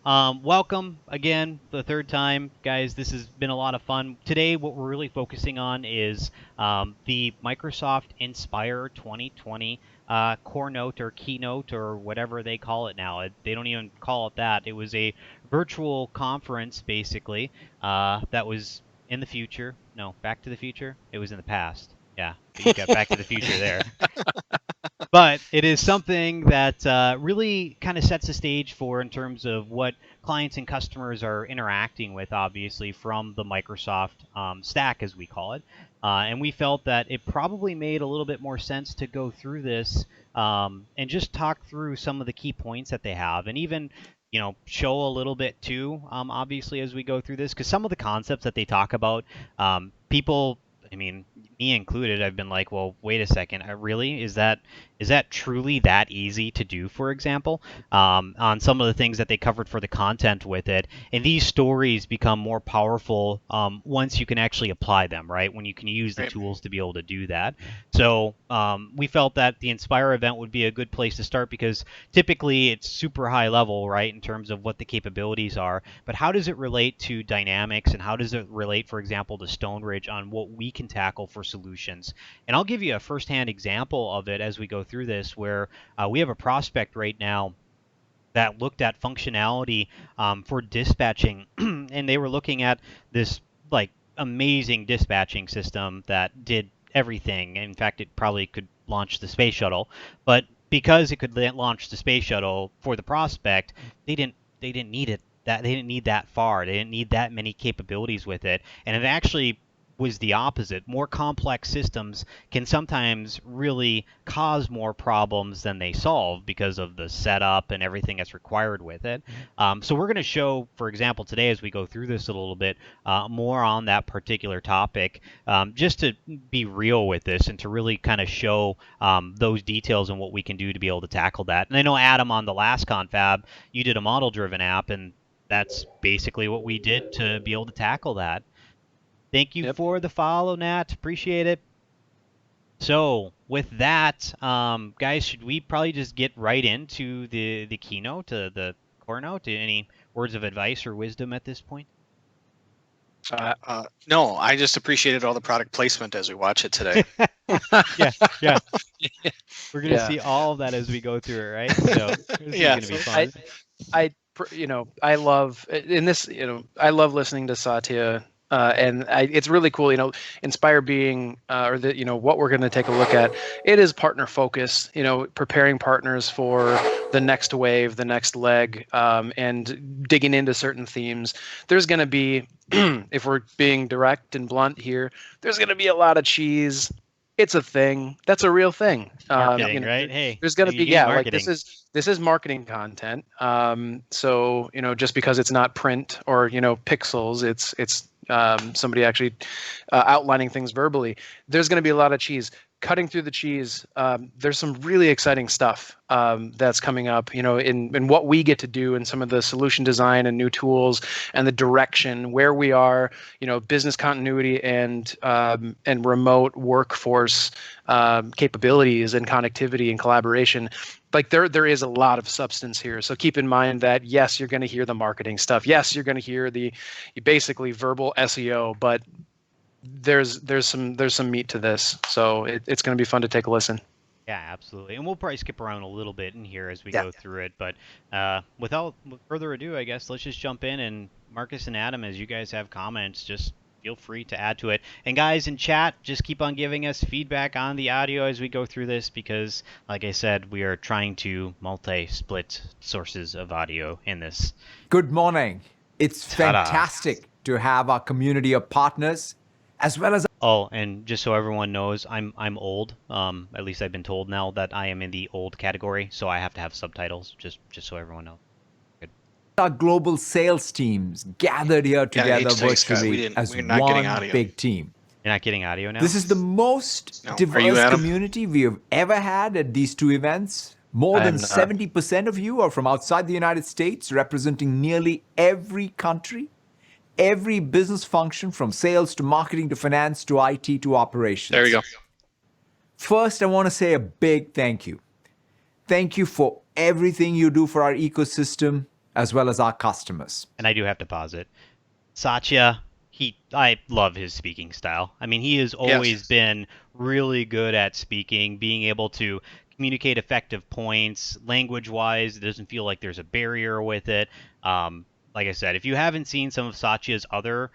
welcome again, the third time, guys. This has been a lot of fun. Today, what we're really focusing on is the Microsoft Inspire 2020 Core Note or Keynote or whatever they call it now. They don't even call it that. It was a virtual conference, basically, that was in the future. No, Back to the Future. It was in the past. Yeah, but you got Back to the Future there. But it is something that really kind of sets the stage for in terms of what clients and customers are interacting with, obviously, from the Microsoft stack, as we call it. And we felt that it probably made a little bit more sense to go through this and just talk through some of the key points that they have, and even show a little bit too, obviously, as we go through this, because some of the concepts that they talk about, people, I mean, me included, I've been like, well, wait a second, really? Is that truly that easy to do, for example, on some of the things that they covered for the content with it? And these stories become more powerful once you can actually apply them, right? When you can use the tools to be able to do that. So we felt that the Inspire event would be a good place to start because typically it's super high level, right, in terms of what the capabilities are. But how does it relate to Dynamics, and how does it relate, for example, to Stoneridge on what we can tackle for solutions? And I'll give you a firsthand example of it as we go through this, where we have a prospect right now that looked at functionality for dispatching, and they were looking at this like amazing dispatching system that did everything. In fact, it probably could launch the space shuttle, but because it could launch the space shuttle for the prospect, they didn't need it. They didn't need that far. They didn't need that many capabilities with it, and it actually was the opposite. More complex systems can sometimes really cause more problems than they solve because of the setup and everything that's required with it. So we're going to show, for example, today as we go through this a little bit more on that particular topic, just to be real with this and to really kind of show those details and what we can do to be able to tackle that. And I know, Adam, on the last Confab, you did a model-driven app, and that's basically what we did to be able to tackle that. Thank you for the follow, Nat. Appreciate it. So with that, guys, should we probably just get right into the keynote, the core note? Any words of advice or wisdom at this point? No, I just appreciated all the product placement as we watch it today. yeah. We're gonna see all of that as we go through it, right? So this is gonna be fun. I love in this. I love listening to Satya. And it's really cool, Inspire being, what we're going to take a look at. It is partner focused, preparing partners for the next wave, the next leg, and digging into certain themes. There's going to be, if we're being direct and blunt here, there's going to be a lot of cheese. It's a thing. That's a real thing. Marketing, right? Hey, there's going to be, like this is marketing content. So, just because it's not print or, pixels, it's somebody actually outlining things verbally. There's going to be a lot of cheese. Cutting through the cheese, there's some really exciting stuff that's coming up, in what we get to do and some of the solution design and new tools and the direction where we are, business continuity and remote workforce capabilities and connectivity and collaboration. Like there is a lot of substance here. So keep in mind that, yes, you're going to hear the marketing stuff. Yes, you're going to hear the basically verbal SEO, but there's some meat to this. So it's going to be fun to take a listen. Yeah, absolutely. And we'll probably skip around a little bit in here as we go through it. But without further ado, I guess let's just jump in. And Marcus and Adam, as you guys have comments, just feel free to add to it. And guys in chat, just keep on giving us feedback on the audio as we go through this, because like I said, we are trying to multi-split sources of audio in this. Good morning. It's fantastic to have our community of partners as well as... Oh, and just so everyone knows, I'm old. At least I've been told now that I am in the old category, so I have to have subtitles, just so everyone knows. Our global sales teams gathered here together virtually as one big team. You're not getting audio now? This is the most diverse community we have ever had at these two events. More than 70% of you are from outside the United States, representing nearly every country, every business function, from sales to marketing to finance to IT to operations. There you go. First, I want to say a big thank you. Thank you for everything you do for our ecosystem, as well as our customers. And I do have to pause it. Satya, I love his speaking style. I mean, he has always been really good at speaking, being able to communicate effective points, language-wise. It doesn't feel like there's a barrier with it. Like I said, if you haven't seen some of Satya's other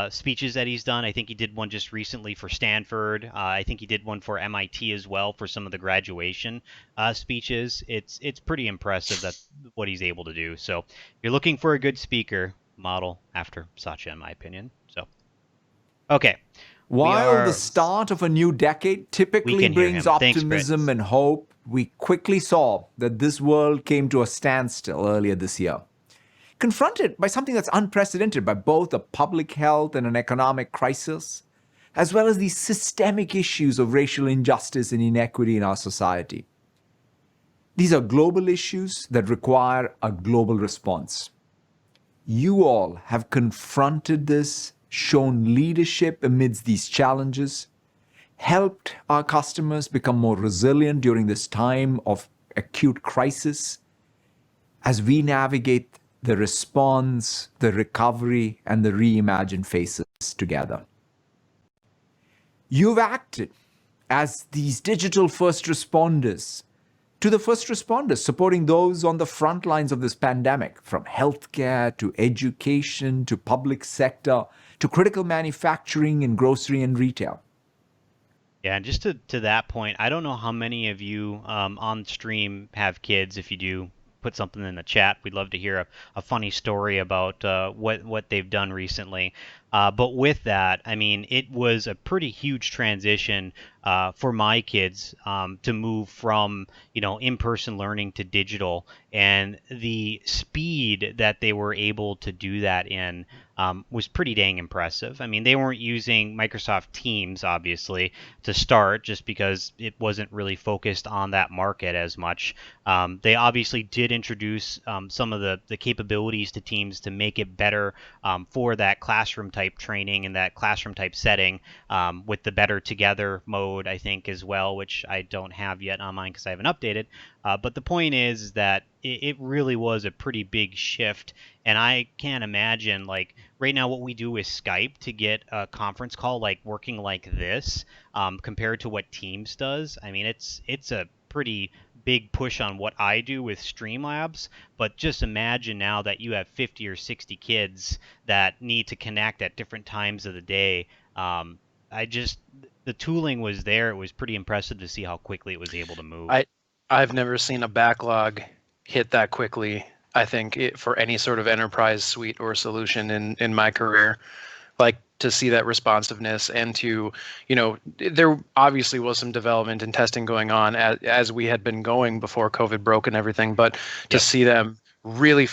speeches that he's done, I think he did one just recently for Stanford. I think he did one for MIT as well for some of the graduation speeches. It's pretty impressive that what he's able to do. So if you're looking for a good speaker, model after Satya, in my opinion. So, okay. While the start of a new decade typically brings optimism and hope, we quickly saw that this world came to a standstill earlier this year. Confronted by something that's unprecedented by both a public health and an economic crisis, as well as these systemic issues of racial injustice and inequity in our society. These are global issues that require a global response. You all have confronted this, shown leadership amidst these challenges, helped our customers become more resilient during this time of acute crisis as we navigate the response, the recovery, and the reimagined phases together. You've acted as these digital first responders to the first responders, supporting those on the front lines of this pandemic, from healthcare to education to public sector to critical manufacturing and grocery and retail. Yeah, and just to that point, I don't know how many of you on stream have kids. If you do, put something in the chat. We'd love to hear a funny story about what they've done recently. But with that, I mean, it was a pretty huge transition for my kids to move from, in-person learning to digital, and the speed that they were able to do that in was pretty dang impressive. I mean, they weren't using Microsoft Teams, obviously, to start, just because it wasn't really focused on that market as much. They obviously did introduce some of the capabilities to Teams to make it better for that classroom type training and that classroom type setting, with the Better Together mode, I think, as well, which I don't have yet on mine because I haven't updated. But the point is that it really was a pretty big shift. And I can't imagine, like, right now what we do with Skype to get a conference call like working like this compared to what Teams does. I mean, it's a pretty big push on what I do with Streamlabs, but just imagine now that you have 50 or 60 kids that need to connect at different times of the day. The tooling was there. It was pretty impressive to see how quickly it was able to move. I've never seen a backlog hit that quickly, I think, for any sort of enterprise suite or solution in my career. Like, to see that responsiveness and to, there obviously was some development and testing going on as we had been going before COVID broke and everything, but to see them really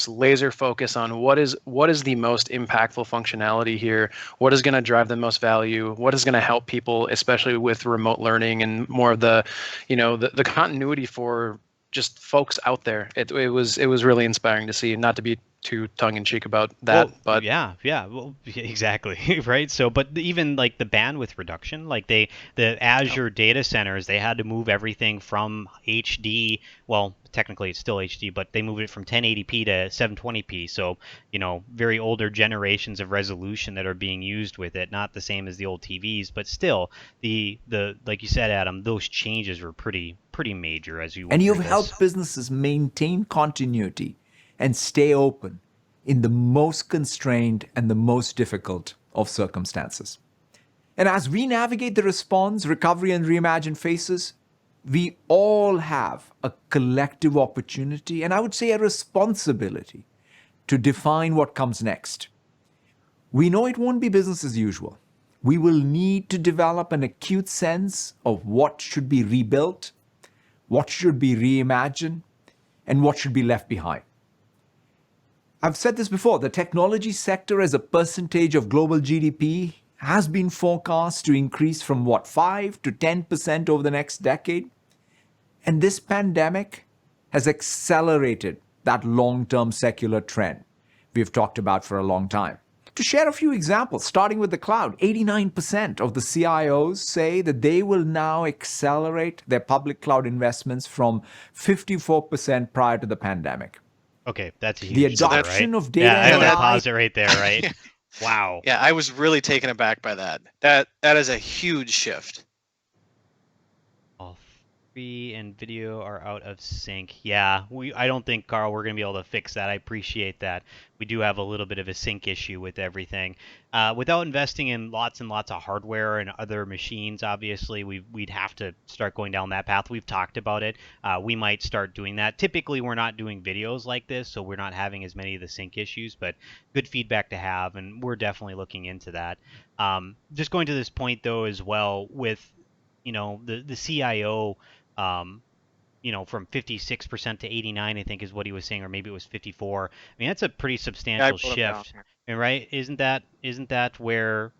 laser focus on what is the most impactful functionality here, what is going to drive the most value, what is going to help people, especially with remote learning and more of the, the continuity for just folks out there. It was really inspiring to see, not to be too tongue-in-cheek about that, but well, exactly. Right. So, but even like the bandwidth reduction, like the Azure data centers, they had to move everything from HD, well, technically it's still HD, but they moved it from 1080p to 720p. So, very older generations of resolution that are being used with it, not the same as the old TVs, but still the like you said, Adam, those changes were pretty major as you. And you've helped businesses maintain continuity and stay open in the most constrained and the most difficult of circumstances. And as we navigate the response, recovery, and reimagined phases, we all have a collective opportunity, and I would say a responsibility, to define what comes next. We know it won't be business as usual. We will need to develop an acute sense of what should be rebuilt, what should be reimagined, and what should be left behind. I've said this before, the technology sector as a percentage of global GDP has been forecast to increase from 5 to 10% over the next decade. And this pandemic has accelerated that long-term secular trend we've talked about for a long time. To share a few examples, starting with the cloud, 89% of the CIOs say that they will now accelerate their public cloud investments from 54% prior to the pandemic. Okay, that's a The huge number, adoption right? of data Yeah, I and want to AI. pause it right there, right? Wow. Yeah, I was really taken aback by that. That is a huge shift. All three and video are out of sync. Yeah, I don't think, Carl, we're going to be able to fix that. I appreciate that. We do have a little bit of a sync issue with everything. Without investing in lots and lots of hardware and other machines, obviously, we'd have to start going down that path. We've talked about it. We might start doing that. Typically, we're not doing videos like this, so we're not having as many of the sync issues, but good feedback to have, and we're definitely looking into that. Just going to this point, though, as well, with the CIO, from 56% to 89, I think is what he was saying, or maybe it was 54. I mean, that's a pretty Yeah, I substantial pulled them down shift, here. and right? Isn't that where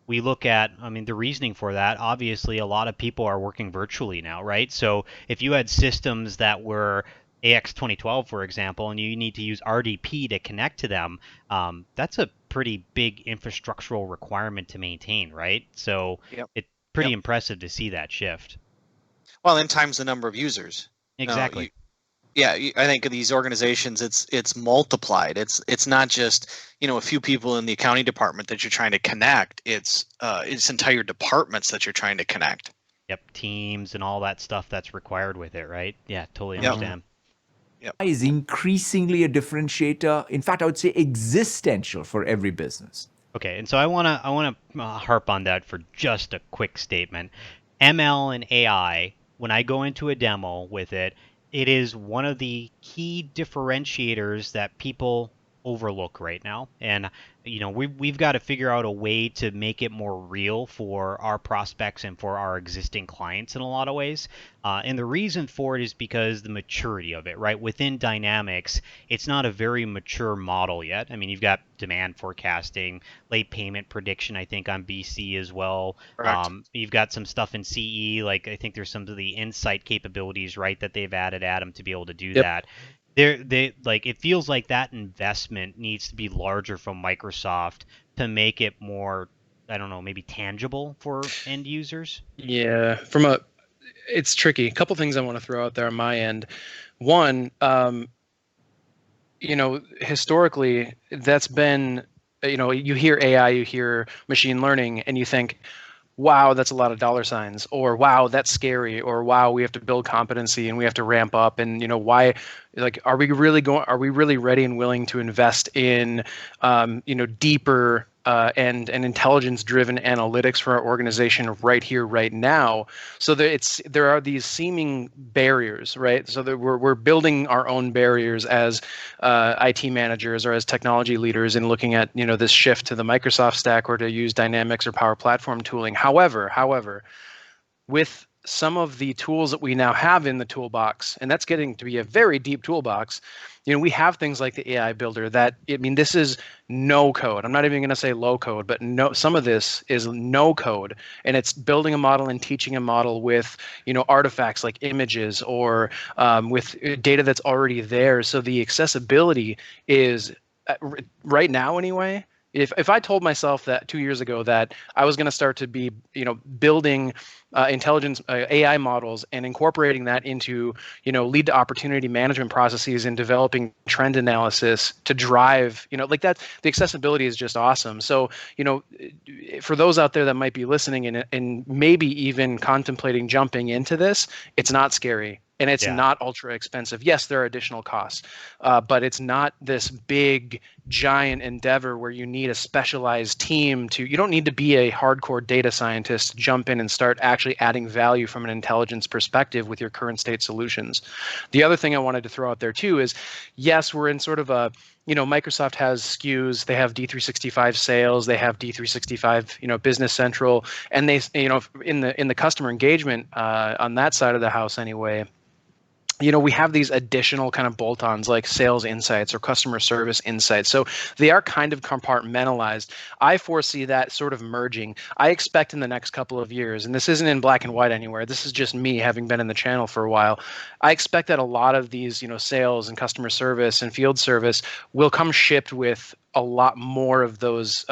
we look at? I mean, the reasoning for that. Obviously, a lot of people are working virtually now, right? So if you had systems that were AX 2012, for example, and you need to use RDP to connect to them, that's a pretty big infrastructural requirement to maintain, right? So Yep. it's pretty Yep. impressive to see that shift. Well, then times the number of users. Exactly. I think these organizations, it's multiplied. It's not just a few people in the accounting department that you're trying to connect. It's entire departments that you're trying to connect. Yep, teams and all that stuff that's required with it, right? Yeah, totally Yep. understand. Yep. Is increasingly a differentiator. In fact, I would say existential for every business. Okay, and so I wanna harp on that for just a quick statement. ML and AI, when I go into a demo with it, it is one of the key differentiators that people overlook right now. And we've got to figure out a way to make it more real for our prospects and for our existing clients in a lot of ways. And the reason for it is because the maturity of it, right? Within Dynamics, it's not a very mature model yet. I mean, you've got demand forecasting, late payment prediction, I think, on BC as well. Correct. You've got some stuff in CE, like I think there's some of the insight capabilities, right, that they've added Adam to be able to do that. They like, it feels like that investment needs to be larger from Microsoft to make it more, I don't know, maybe tangible for end users. Yeah, it's tricky. A couple things I want to throw out there on my end. One, historically, that's been, you hear AI, you hear machine learning, and you think, wow, that's a lot of dollar signs, or wow, that's scary, or wow, we have to build competency and we have to ramp up. And why, like, are we really ready and willing to invest in deeper and intelligence-driven analytics for our organization right here, right now? So there are these seeming barriers, right? So that we're building our own barriers as IT managers or as technology leaders in looking at this shift to the Microsoft stack or to use Dynamics or Power Platform tooling. However, with some of the tools that we now have in the toolbox, and that's getting to be a very deep toolbox, we have things like the AI builder this is no code. I'm not even going to say low code, but some of this is no code, and it's building a model and teaching a model with artifacts like images or with data that's already there. So the accessibility is right now anyway. If I told myself that 2 years ago that I was going to start to be building intelligence AI models and incorporating that into lead to opportunity management processes and developing trend analysis to drive like that, the accessibility is just awesome. So for those out there that might be listening and maybe even contemplating jumping into this, it's not scary. And it's not ultra expensive. Yes, there are additional costs, but it's not this big, giant endeavor where you need a specialized team you don't need to be a hardcore data scientist to jump in and start actually adding value from an intelligence perspective with your current state solutions. The other thing I wanted to throw out there too is, yes, we're in sort of a, Microsoft has SKUs, they have D365 sales, they have D365, Business Central, and they, in the customer engagement on that side of the house anyway, we have these additional kind of bolt-ons like sales insights or customer service insights. So they are kind of compartmentalized. I foresee that sort of merging. I expect in the next couple of years, and this isn't in black and white anywhere, this is just me having been in the channel for a while. I expect that a lot of these, sales and customer service and field service will come shipped with a lot more of those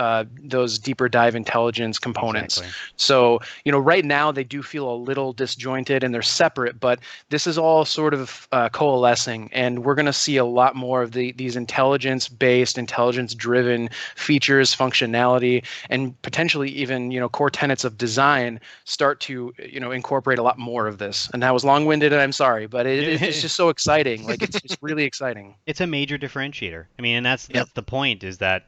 deeper dive intelligence components. Exactly. So, right now they do feel a little disjointed and they're separate, but this is all sort of coalescing, and we're going to see a lot more of these intelligence-based, intelligence-driven features, functionality, and potentially even core tenets of design start to incorporate a lot more of this. And that was long-winded, and I'm sorry, but it's just so exciting. Like it's really exciting. It's a major differentiator. I mean, and that's the point, is that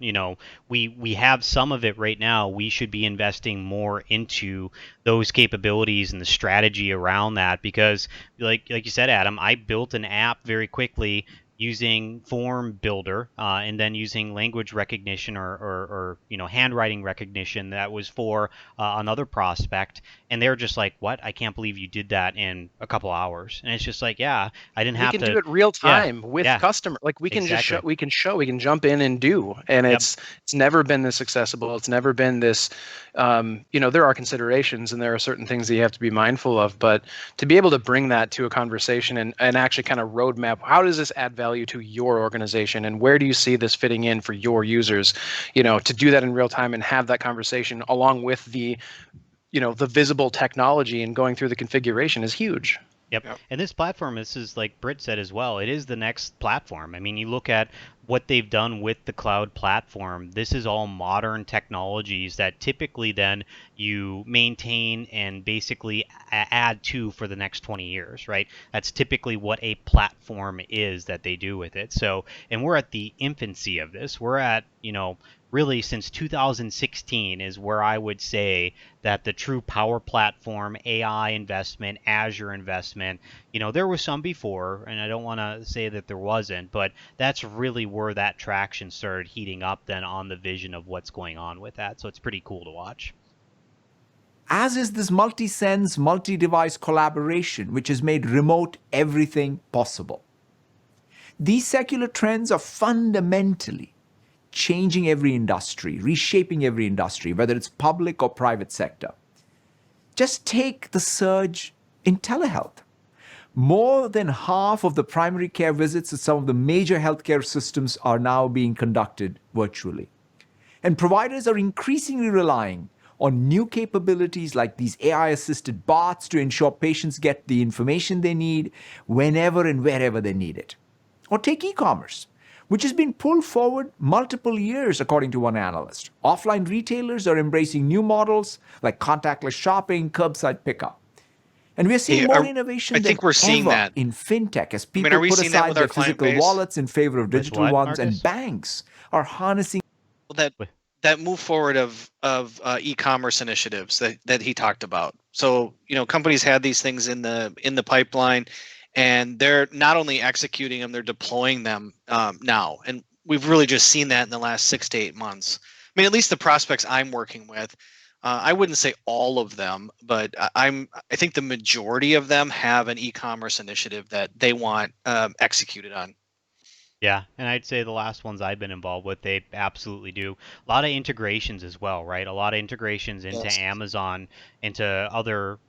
we have some of it right now. We should be investing more into those capabilities and the strategy around that, because like you said, Adam, I built an app very quickly using form builder and then using language recognition or handwriting recognition that was for another prospect, and they're just like, what? I can't believe you did that in a couple hours. And it's just like, yeah, I didn't have to. We can do it real time with customer. Like we can exactly. just we can jump in and do. And it's never been this accessible. It's never been this. There are considerations and there are certain things that you have to be mindful of, but to be able to bring that to a conversation and actually kind of roadmap, how does this add value to your organization and where do you see this fitting in for your users? To do that in real time and have that conversation along with the visible technology and going through the configuration is huge. Yep. And this platform, this is like Britt said as well, it is the next platform. I mean, you look at what they've done with the cloud platform. This is all modern technologies that typically then you maintain and basically add to for the next 20 years, right? That's typically what a platform is that they do with it. So, and we're at the infancy of this. We're at, really since 2016 is where I would say that the true power platform, AI investment, Azure investment, there was some before, and I don't want to say that there wasn't, but that's really where that traction started heating up then on the vision of what's going on with that. So it's pretty cool to watch. As is this multi-sense, multi-device collaboration, which has made remote everything possible. These secular trends are fundamentally changing every industry, reshaping every industry, whether it's public or private sector. Just take the surge in telehealth. More than half of the primary care visits at some of the major healthcare systems are now being conducted virtually. And providers are increasingly relying on new capabilities like these AI-assisted bots to ensure patients get the information they need whenever and wherever they need it. Or take e-commerce, which has been pulled forward multiple years, according to one analyst. Offline retailers are embracing new models like contactless shopping, curbside pickup. And we're seeing more innovation than ever in fintech as people put aside their physical wallets in favor of digital ones, and banks are harnessing. Well, that move forward of e-commerce initiatives that he talked about. So companies had these things in the pipeline, and they're not only executing them, they're deploying them now. And we've really just seen that in the last 6 to 8 months. I mean, at least the prospects I'm working with, I wouldn't say all of them, but I think the majority of them have an e-commerce initiative that they want executed on. Yeah, and I'd say the last ones I've been involved with, they absolutely do. A lot of integrations as well, right? A lot of integrations into Amazon, into other,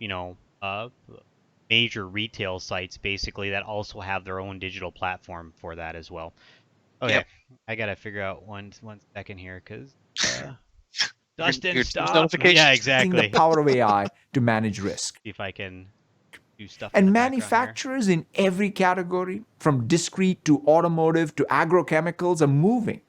major retail sites basically that also have their own digital platform for that as well. Okay, I gotta figure out one second here because Dustin, stop. Yeah, exactly. The power of AI to manage risk. See if I can do stuff. And manufacturers in every category, from discrete to automotive to agrochemicals, are moving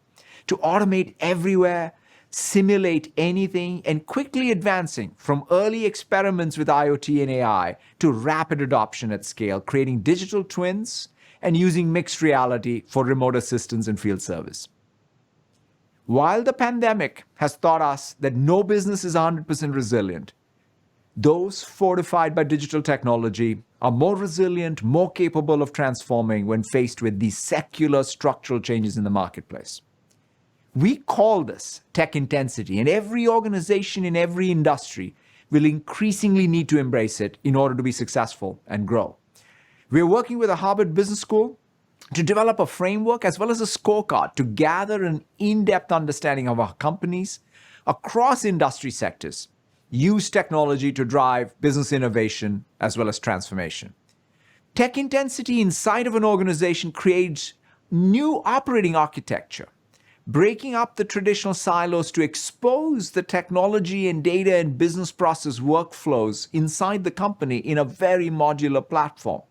to automate everywhere, simulate anything, and quickly advancing from early experiments with IoT and AI to rapid adoption at scale, creating digital twins and using mixed reality for remote assistance and field service. While the pandemic has taught us that no business is 100% resilient, those fortified by digital technology are more resilient, more capable of transforming when faced with these secular structural changes in the marketplace. We call this tech intensity, and every organization in every industry will increasingly need to embrace it in order to be successful and grow. We're working with the Harvard Business School to develop a framework as well as a scorecard to gather an in-depth understanding of our companies across industry sectors use technology to drive business innovation as well as transformation. Tech intensity inside of an organization creates new operating architecture, breaking up the traditional silos to expose the technology and data and business process workflows inside the company in a very modular platform.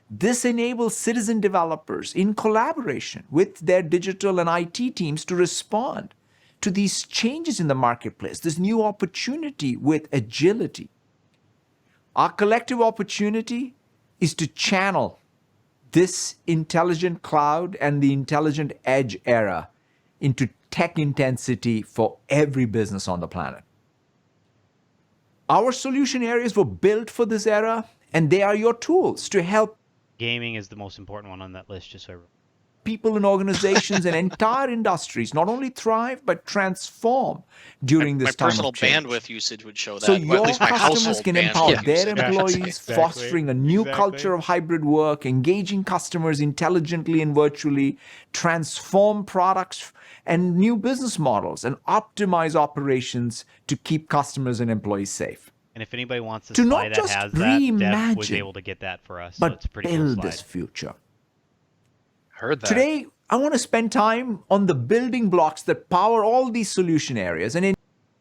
This enables citizen developers in collaboration with their digital and IT teams to respond to these changes in the marketplace, this new opportunity with agility. Our collective opportunity is to channel this intelligent cloud and the intelligent edge era into tech intensity for every business on the planet. Our solution areas were built for this era, and they are your tools to help. Gaming is the most important one on that list, just so people and organizations and entire industries not only thrive but transform during this time personal of change. bandwidth usage would show that. So your at least my customers can empower their employees, Exactly. fostering a new culture of hybrid work, engaging customers intelligently and virtually, transform products and new business models, and optimize operations to keep customers and employees safe. And if anybody wants to To slide not that just has that, Deb was reimagine, able to get that for us. So but it's a pretty cool build slide. this future. Heard that. Today, I want to spend time on the building blocks that power all these solution areas. And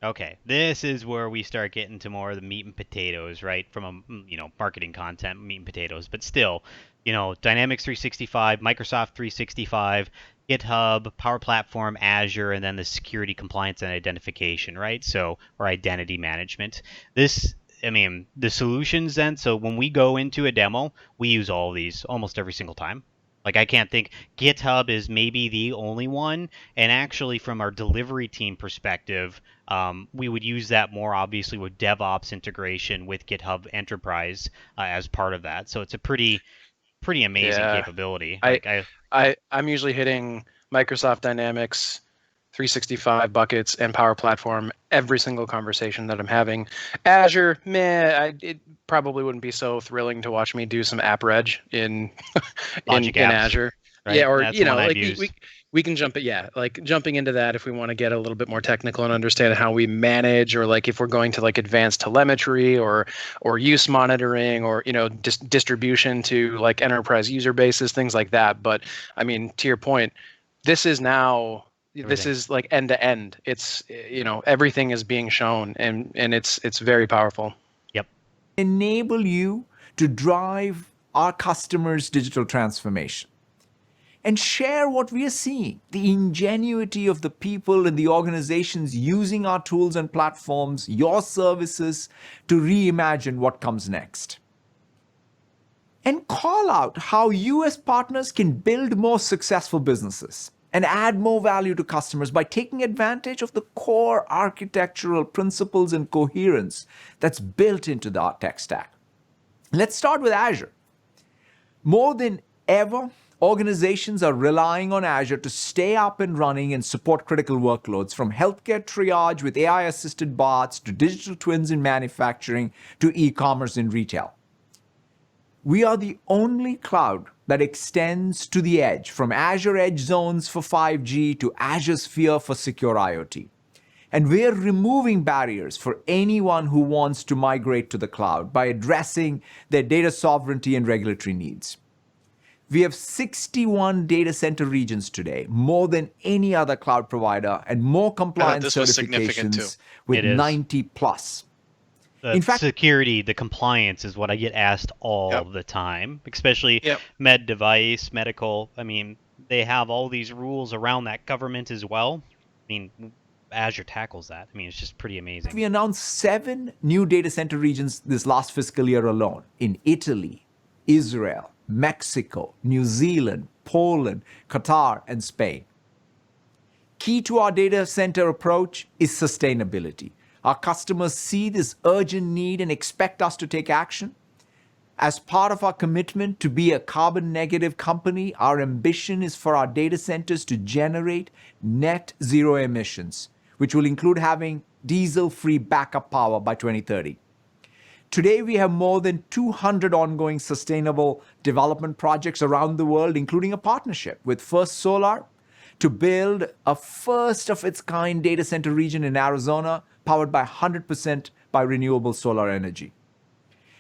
Okay, this is where we start getting to more of the meat and potatoes, right? From a marketing content, meat and potatoes. But still, Dynamics 365, Microsoft 365, GitHub, Power Platform, Azure, and then the security, compliance, and identification, right? So, or identity management. The solutions then. So when we go into a demo, we use all of these almost every single time. Like, I can't think. GitHub is maybe the only one. And actually, from our delivery team perspective, we would use that more obviously with DevOps integration with GitHub Enterprise as part of that. So it's a pretty amazing capability. I'm usually hitting Microsoft Dynamics 365 buckets and Power Platform every single conversation that I'm having. Azure, it probably wouldn't be so thrilling to watch me do some app reg in Azure. Right? Yeah, or That's we can jump jumping into that if we want to get a little bit more technical and understand how we manage, or like if we're going to like advanced telemetry or use monitoring, or distribution to like enterprise user bases, things like that. But I mean, to your point, this is now This is like end to end. It's everything is being shown, and it's very powerful. Yep. Enable you to drive our customers' digital transformation and share what we are seeing, the ingenuity of the people and the organizations using our tools and platforms, your services, to reimagine what comes next. And call out how you as partners can build more successful businesses and add more value to customers by taking advantage of the core architectural principles and coherence that's built into the tech stack. Let's start with Azure. More than ever, organizations are relying on Azure to stay up and running and support critical workloads, from healthcare triage with AI-assisted bots to digital twins in manufacturing to e-commerce in retail. We are the only cloud that extends to the edge, from Azure Edge Zones for 5G to Azure Sphere for secure IoT. And we're removing barriers for anyone who wants to migrate to the cloud by addressing their data sovereignty and regulatory needs. We have 61 data center regions today, more than any other cloud provider, and more compliance certifications with 90 plus. In fact, security, the compliance is what I get asked all the time, especially med device, medical. I mean, they have all these rules around that, government as well. I mean, Azure tackles that. I mean, it's just pretty amazing. We announced 7 new data center regions this last fiscal year alone in Italy, Israel, Mexico, New Zealand, Poland, Qatar, and Spain. Key to our data center approach is sustainability. Our customers see this urgent need and expect us to take action. As part of our commitment to be a carbon negative company, our ambition is for our data centers to generate net zero emissions, which will include having diesel-free backup power by 2030. Today, we have more than 200 ongoing sustainable development projects around the world, including a partnership with First Solar to build a first-of-its-kind data center region in Arizona, powered by 100% by renewable solar energy.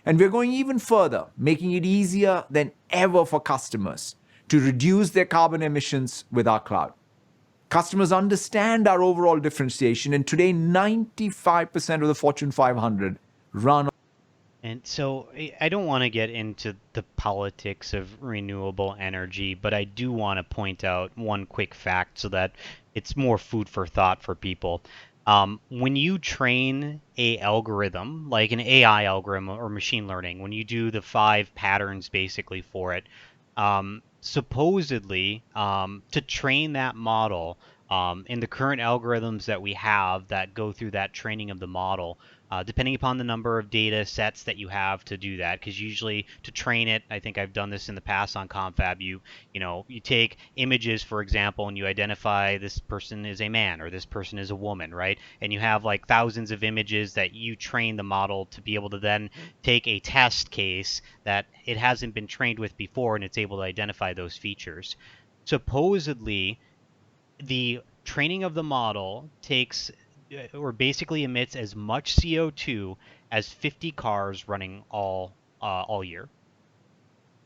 And we're going even further, making it easier than ever for customers to reduce their carbon emissions with our cloud. Customers understand our overall differentiation, and today 95% of the Fortune 500 run. And so I don't want to get into the politics of renewable energy, but I do want to point out one quick fact so that it's more food for thought for people. When you train a algorithm, like an AI algorithm or machine learning, when you do the 5 patterns basically for it, supposedly to train that model in the current algorithms that we have that go through that training of the model, depending upon the number of data sets that you have to do that, because usually to train it, I think I've done this in the past on Confab, you take images, for example, and you identify this person is a man or this person is a woman, right? And you have like thousands of images that you train the model to be able to then take a test case that it hasn't been trained with before, and it's able to identify those features. Supposedly, the training of the model takes or basically emits as much CO2 as 50 cars running all year.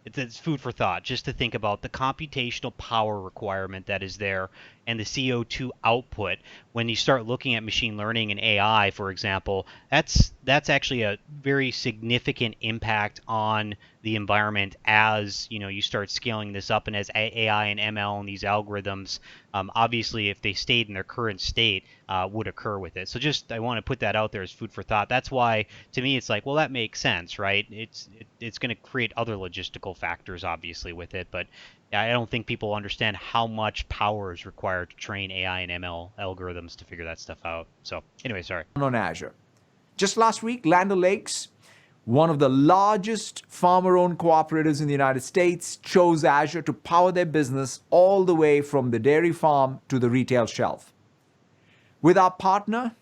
It's food for thought just to think about the computational power requirement that is there and the CO2 output. When you start looking at machine learning and AI, for example, that's actually a very significant impact on the environment as you start scaling this up, and as AI and ML and these algorithms, obviously if they stayed in their current state, would occur with it. So just I want to put that out there as food for thought. That's why to me it's like, well, that makes sense, right? It's going to create other logistical factors obviously with it, but I don't think people understand how much power is required to train AI and ML algorithms to figure that stuff out. So anyway, sorry. On Azure. Just last week, Land O'Lakes, one of the largest farmer-owned cooperatives in the United States, chose Azure to power their business all the way from the dairy farm to the retail shelf. With our partner,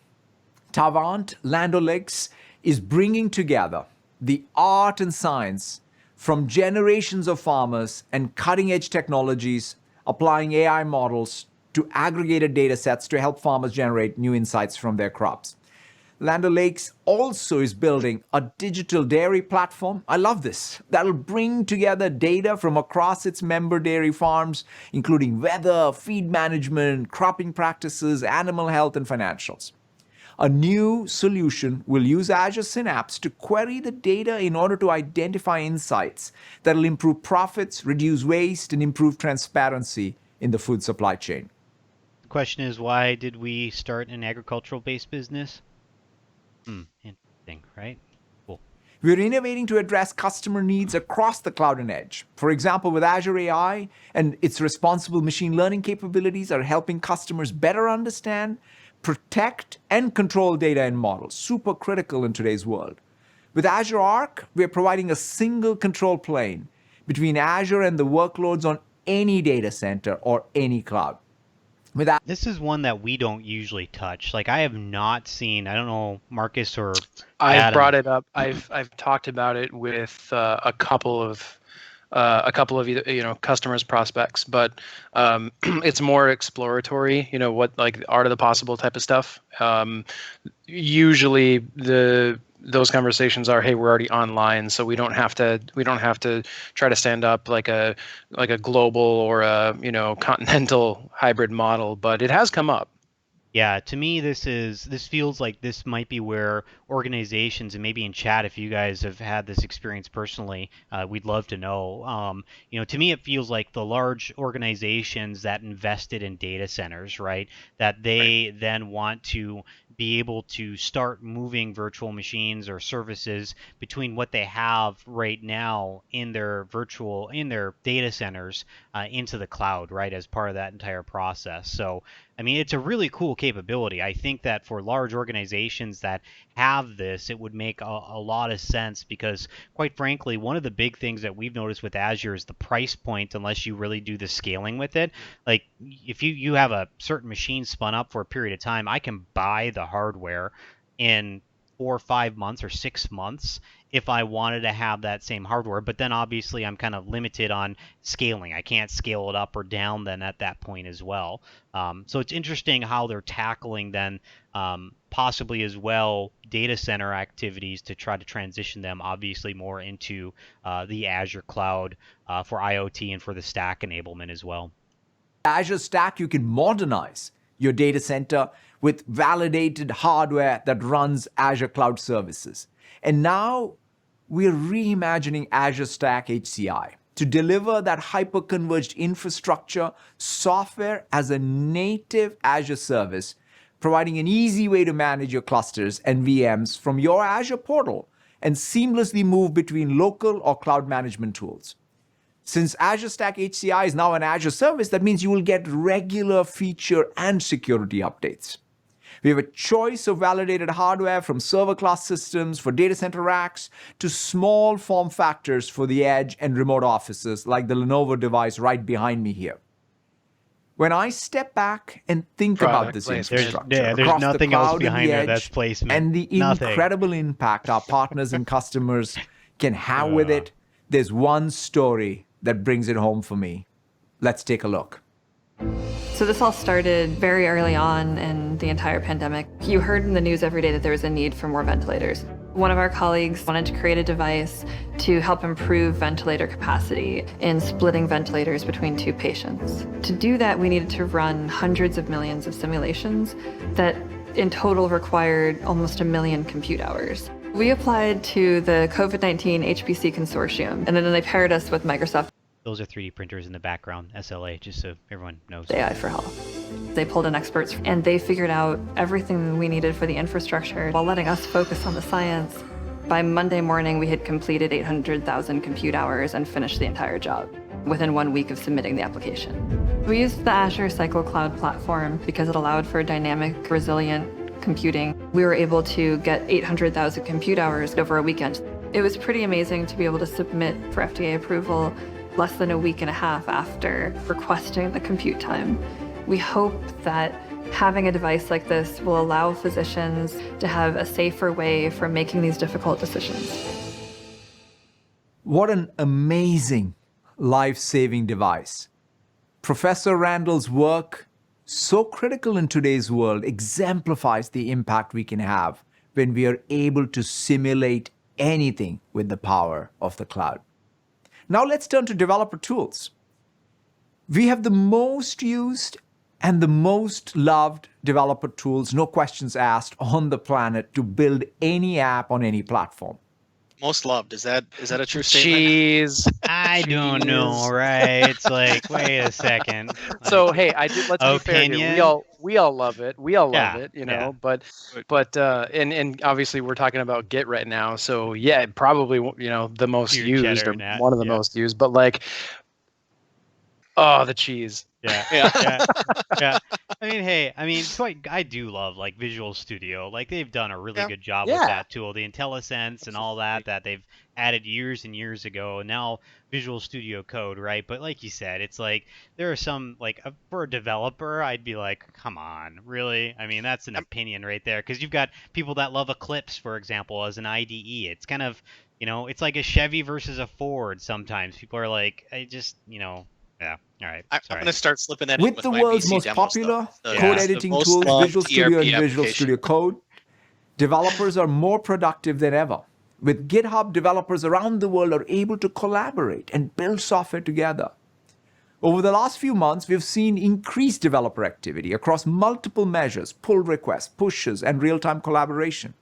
Tavant, Land O'Lakes is bringing together the art and science from generations of farmers and cutting-edge technologies, applying AI models to aggregated data sets to help farmers generate new insights from their crops. Land O'Lakes also is building a digital dairy platform. I love this. That'll bring together data from across its member dairy farms, including weather, feed management, cropping practices, animal health, and financials. A new solution will use Azure Synapse to query the data in order to identify insights that'll improve profits, reduce waste, and improve transparency in the food supply chain. The question is, why did we start an agricultural-based business? Interesting, right? Cool. We're innovating to address customer needs across the cloud and edge. For example, with Azure AI and its responsible machine learning capabilities are helping customers better understand, protect, and control data and models. Super critical in today's world. With Azure Arc, we're providing a single control plane between Azure and the workloads on any data center or any cloud. This is one that we don't usually touch. Like, I have not seen, I don't know, Marcus or I've Adam. brought it up. I've talked about it with a couple of customers, prospects, but it's more exploratory, what like art of the possible type of stuff. Usually those conversations are, hey, we're already online, so we don't have to try to stand up like a global or a continental hybrid model, but it has come up. Yeah, to me, this feels like this might be where organizations, and maybe in chat, if you guys have had this experience personally, we'd love to know. To me, it feels like the large organizations that invested in data centers, right? That they then want to be able to start moving virtual machines or services between what they have right now in their data centers into the cloud, right? As part of that entire process. So, I mean, it's a really cool capability. I think that for large organizations that have this, it would make a lot of sense because, quite frankly, one of the big things that we've noticed with Azure is the price point, unless you really do the scaling with it. Like, if you have a certain machine spun up for a period of time, I can buy the hardware in 4 or 5 months or 6 months if I wanted to have that same hardware. But then obviously I'm kind of limited on scaling. I can't scale it up or down then at that point as well. So it's interesting how they're tackling then possibly as well data center activities to try to transition them obviously more into the Azure cloud for IoT and for the stack enablement as well. Azure Stack, you can modernize your data center with validated hardware that runs Azure Cloud Services. And now we're reimagining Azure Stack HCI to deliver that hyper-converged infrastructure software as a native Azure service, providing an easy way to manage your clusters and VMs from your Azure portal and seamlessly move between local or cloud management tools. Since Azure Stack HCI is now an Azure service, that means you will get regular feature and security updates. We have a choice of validated hardware from server-class systems for data center racks to small form factors for the edge and remote offices like the Lenovo device right behind me here. When I step back and think about this infrastructure there's across nothing the else cloud behind and the there edge that's placement. and the Nothing. incredible impact our partners and customers can have with it, there's one story that brings it home for me. Let's take a look. So this all started very early on in the entire pandemic. You heard in the news every day that there was a need for more ventilators. One of our colleagues wanted to create a device to help improve ventilator capacity in splitting ventilators between two patients. To do that, we needed to run hundreds of millions of simulations that in total required almost 1 million compute hours. We applied to the COVID-19 HPC consortium, and then they paired us with Microsoft. Those are 3D printers in the background, SLA, just so everyone knows. AI for Health. They pulled in experts, and they figured out everything we needed for the infrastructure while letting us focus on the science. By Monday morning, we had completed 800,000 compute hours and finished the entire job within 1 week of submitting the application. We used the Azure Cycle Cloud platform because it allowed for dynamic, resilient computing. We were able to get 800,000 compute hours over a weekend. It was pretty amazing to be able to submit for FDA approval less than a week and a half after requesting the compute time. We hope that having a device like this will allow physicians to have a safer way for making these difficult decisions. What an amazing life-saving device. Professor Randall's work, so critical in today's world, exemplifies the impact we can have when we are able to simulate anything with the power of the cloud. Now let's turn to developer tools. We have the most used and the most loved developer tools, no questions asked, on the planet to build any app on any platform. Most loved. Is that a true statement? Jeez. I don't know, right? It's like, wait a second. So hey, let's be fair here. Opinion? We all love it. We all love Yeah, it, you yeah. know. But and obviously we're talking about Git right now. So yeah, probably the most Pure used cheddar or net, one of the yeah. most used. But like, oh, the cheese. Yeah. I mean, hey, I do love like Visual Studio. Like they've done a really good job with that tool, the IntelliSense and all that they've added years and years ago. And now Visual Studio Code, right? But like you said, it's like there are some like for a developer, I'd be like, come on, really? I mean, that's an opinion right there, because you've got people that love Eclipse, for example, as an IDE. It's kind of, it's like a Chevy versus a Ford. Sometimes people are like, Yeah. All right. I'm going to start slipping that in With with the my world's VC most demo popular stuff. code The editing most tools, loved Visual Studio ERP and Visual application. Studio Code, developers are more productive than ever. With GitHub, developers around the world are able to collaborate and build software together. Over the last few months, we've seen increased developer activity across multiple measures: pull requests, pushes, and real-time collaboration.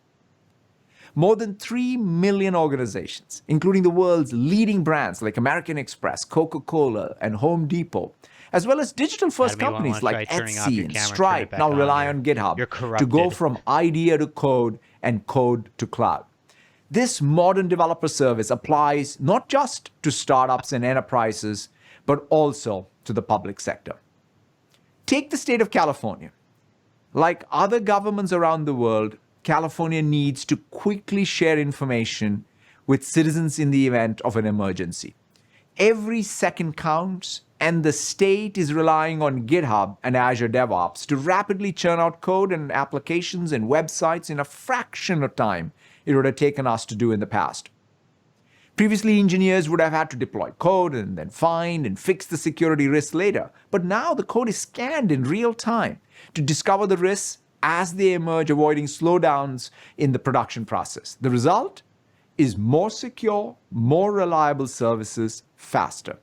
More than 3 million organizations, including the world's leading brands like American Express, Coca-Cola, and Home Depot, as well as digital-first Adam, you companies wanna like try turning off Etsy your and camera, turn it Stripe, back now on. rely You're on GitHub to corrupted. go from idea to code and code to cloud. This modern developer service applies not just to startups and enterprises, but also to the public sector. Take the state of California. Like other governments around the world, California needs to quickly share information with citizens in the event of an emergency. Every second counts, and the state is relying on GitHub and Azure DevOps to rapidly churn out code and applications and websites in a fraction of time it would have taken us to do in the past. Previously, engineers would have had to deploy code and then find and fix the security risks later. But now the code is scanned in real time to discover the risks as they emerge, avoiding slowdowns in the production process. The result is more secure, more reliable services faster.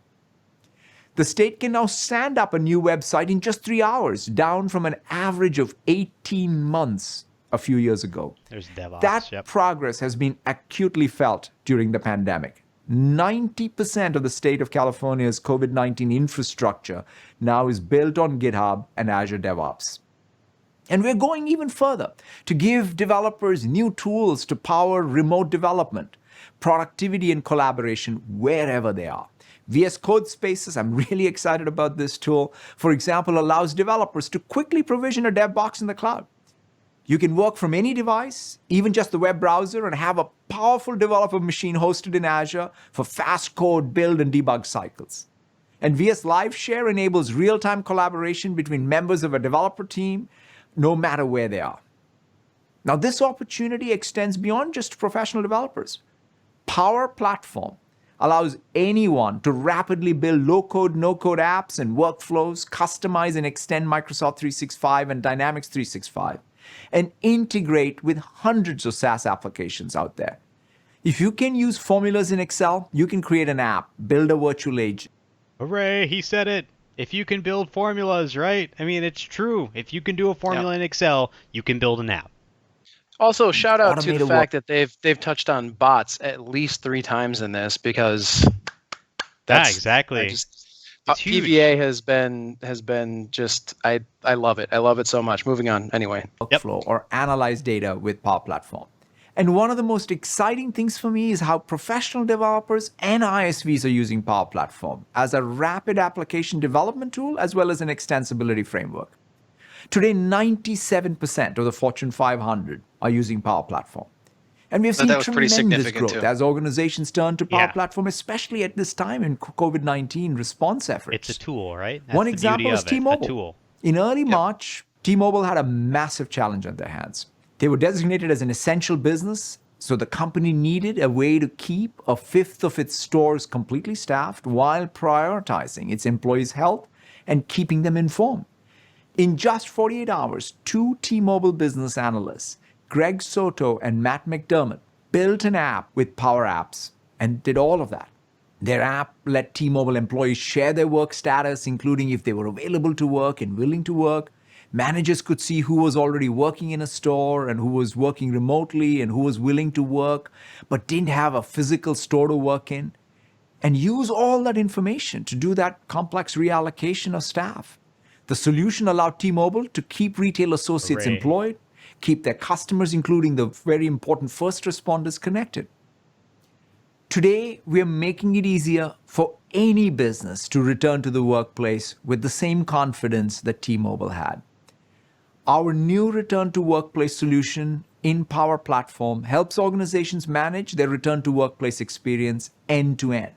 The state can now stand up a new website in just 3 hours, down from an average of 18 months a few years ago. There's DevOps. That progress has been acutely felt during the pandemic. 90% of the state of California's COVID-19 infrastructure now is built on GitHub and Azure DevOps. And we're going even further to give developers new tools to power remote development, productivity, and collaboration wherever they are. VS Code Spaces, I'm really excited about this tool, for example, allows developers to quickly provision a dev box in the cloud. You can work from any device, even just the web browser, and have a powerful developer machine hosted in Azure for fast code build and debug cycles. And VS Live Share enables real-time collaboration between members of a developer team, no matter where they are. Now, this opportunity extends beyond just professional developers. Power Platform allows anyone to rapidly build low-code, no-code apps and workflows, customize and extend Microsoft 365 and Dynamics 365, and integrate with hundreds of SaaS applications out there. If you can use formulas in Excel, you can create an app, build a virtual agent. Hooray, he said it. If you can build formulas, right? I mean, it's true. If you can do a formula in Excel, you can build an app. Also, shout out to the fact that they've touched on bots at least 3 times in this, because that's exactly. PVA has been just I love it. I love it so much. Moving on anyway. Workflow or analyze data with Power Platform. And one of the most exciting things for me is how professional developers and ISVs are using Power Platform as a rapid application development tool as well as an extensibility framework. Today, 97% of the Fortune 500 are using Power Platform. And we've seen tremendous growth as organizations turn to Power Platform, especially at this time in COVID-19 response efforts. It's a tool, right? One example is T-Mobile. In early March, T-Mobile had a massive challenge on their hands. They were designated as an essential business, so the company needed a way to keep a fifth of its stores completely staffed while prioritizing its employees' health and keeping them informed. In just 48 hours, 2 T-Mobile business analysts, Greg Soto and Matt McDermott, built an app with Power Apps and did all of that. Their app let T-Mobile employees share their work status, including if they were available to work and willing to work. Managers could see who was already working in a store and who was working remotely and who was willing to work but didn't have a physical store to work in, and use all that information to do that complex reallocation of staff. The solution allowed T-Mobile to keep retail associates employed, keep their customers, including the very important first responders, connected. Today, we are making it easier for any business to return to the workplace with the same confidence that T-Mobile had. Our new return to workplace solution in Power Platform helps organizations manage their return to workplace experience end to end.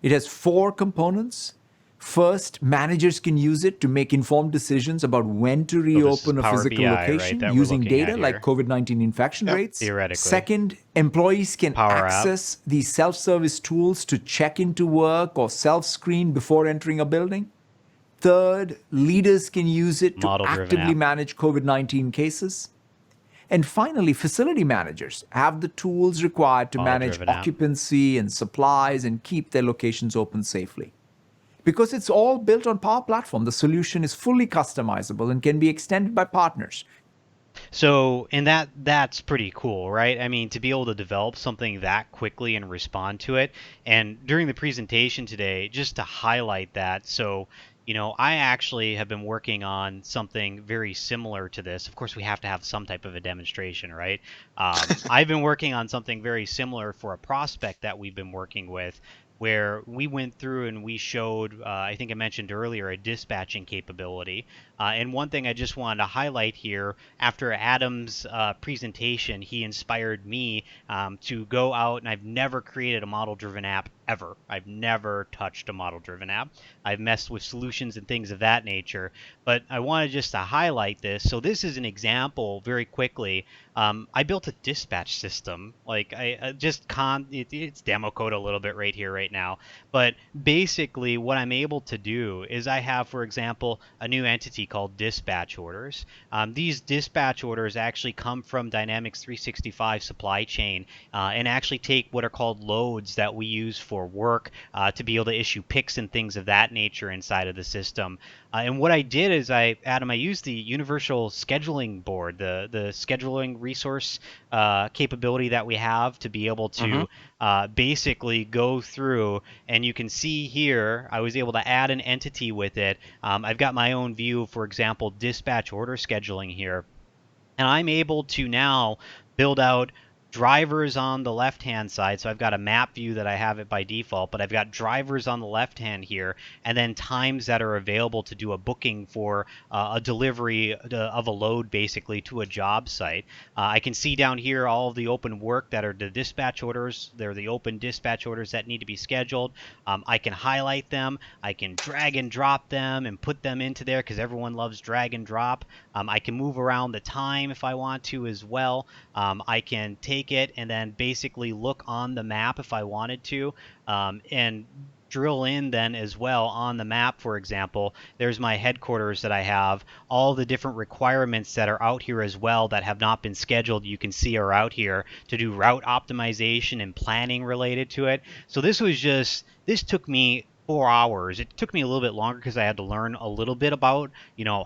It has 4 components. First, managers can use it to make informed decisions about when to reopen a physical location using data like COVID-19 infection rates. Theoretically. Second, employees can access these self-service tools to check into work or self-screen before entering a building. Third, leaders can use it to actively manage COVID-19 cases. And finally, facility managers have the tools required to manage occupancy and supplies and keep their locations open safely. Because it's all built on Power Platform, the solution is fully customizable and can be extended by partners. So, and that's pretty cool, right? I mean, to be able to develop something that quickly and respond to it. And during the presentation today, just to highlight that, so, I actually have been working on something very similar to this. Of course, we have to have some type of a demonstration, right? I've been working on something very similar for a prospect that we've been working with, where we went through and we showed, I think I mentioned earlier, a dispatching capability. And one thing I just wanted to highlight here, after Adam's presentation, he inspired me to go out, and I've never created a model-driven app ever. I've never touched a model-driven app. I've messed with solutions and things of that nature, but I wanted just to highlight this. So this is an example very quickly. I built a dispatch system. Like it's demo code a little bit right here, right now. But basically what I'm able to do is I have, for example, a new entity called dispatch orders. These dispatch orders actually come from Dynamics 365 supply chain and actually take what are called loads that we use for for work, to be able to issue picks and things of that nature inside of the system. And what I did is I used the universal scheduling board, the scheduling resource capability that we have to be able to basically go through, and you can see here, I was able to add an entity with it. I've got my own view, for example, dispatch order scheduling here. And I'm able to now build out drivers on the left-hand side. So I've got a map view that I have it by default, but I've got drivers on the left-hand here, and then times that are available to do a booking for a delivery of a load, basically, to a job site. I can see down here all of the open work that are the dispatch orders. They're the open dispatch orders that need to be scheduled. I can highlight them. I can drag and drop them and put them into there because everyone loves drag and drop. I can move around the time if I want to as well. I can take it and then basically look on the map if I wanted to, and drill in then as well on the map. For example, there's my headquarters that I have, all the different requirements that are out here as well that have not been scheduled, you can see are out here to do route optimization and planning related to it. So this took me 4 hours. It took me a little bit longer because I had to learn a little bit about,